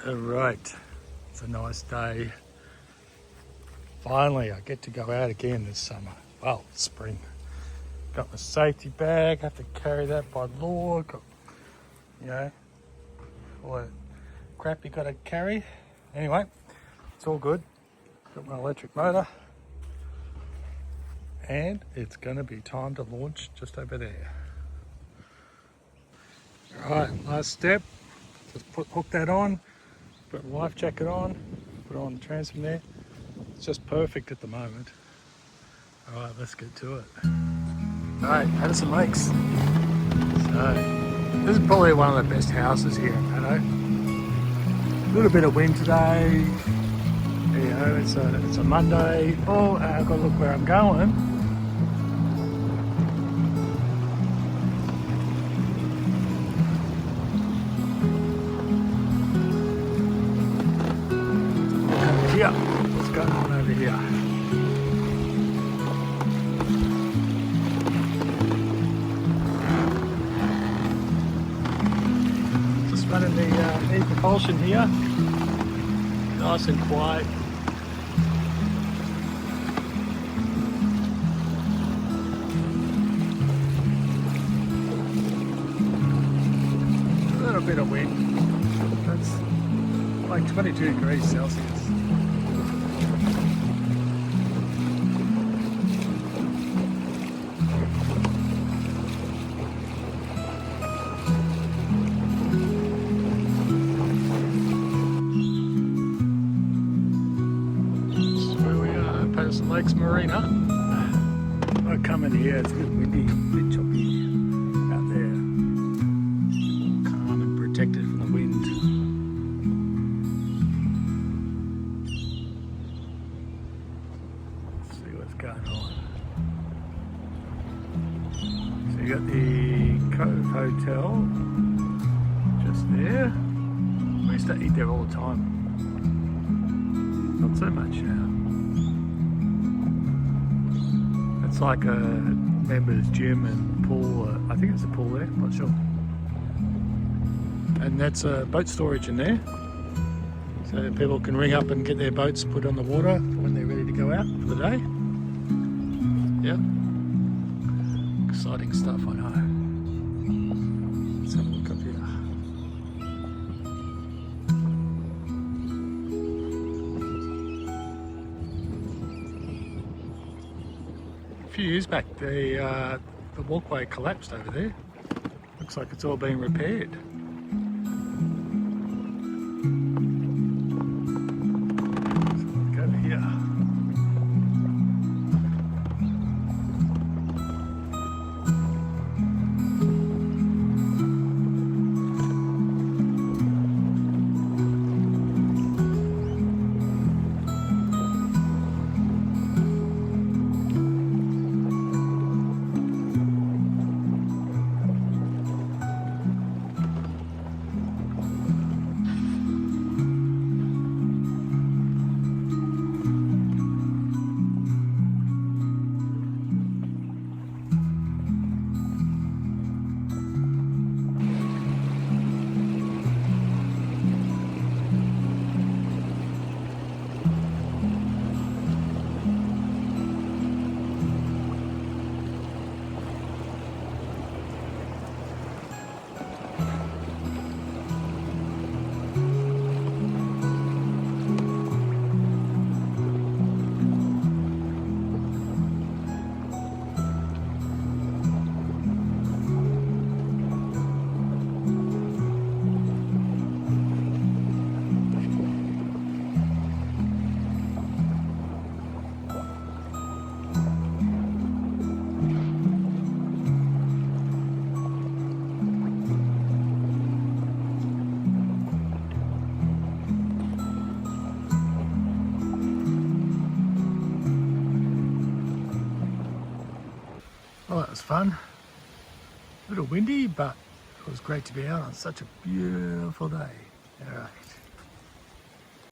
Alright, it's a nice day. Finally, I get to go out again this summer. Well, spring. Got my safety bag, have to carry that by law. Got, you know, all that crap you got to carry. Anyway, it's all good. Got my electric motor. And it's going to be time to launch just over there. Alright, last step. Just hook that on. Put the life jacket on, put on the transfer there. It's just perfect at the moment. All right, let's get to it. All right, Addison Lakes. So, this is probably one of the best houses here in Paddo. A little bit of wind today. You know, it's a Monday. Oh, I've got to look where I'm going. Here, what's going on over here? Just running the e-propulsion here, nice and quiet. A little bit of wind. That's like 22 degrees Celsius. Lakes Marina. I come in here, it's a bit windy, a bit choppy out there. Calm and protected from the wind. Let's see what's going on. So you got the Cove Hotel just there. We used to eat there all the time. Not so much now. It's like a members gym and pool. I think it's a pool there, I'm not sure. And that's a boat storage in there. So people can ring up and get their boats put on the water when they're ready to go out for the day. Yep. Exciting stuff, I know. Let's have a look up here. A few years back, the walkway collapsed over there. Looks like it's all been repaired. So look over here. Well, that was fun. A little windy, but it was great to be out on such a beautiful day. All right.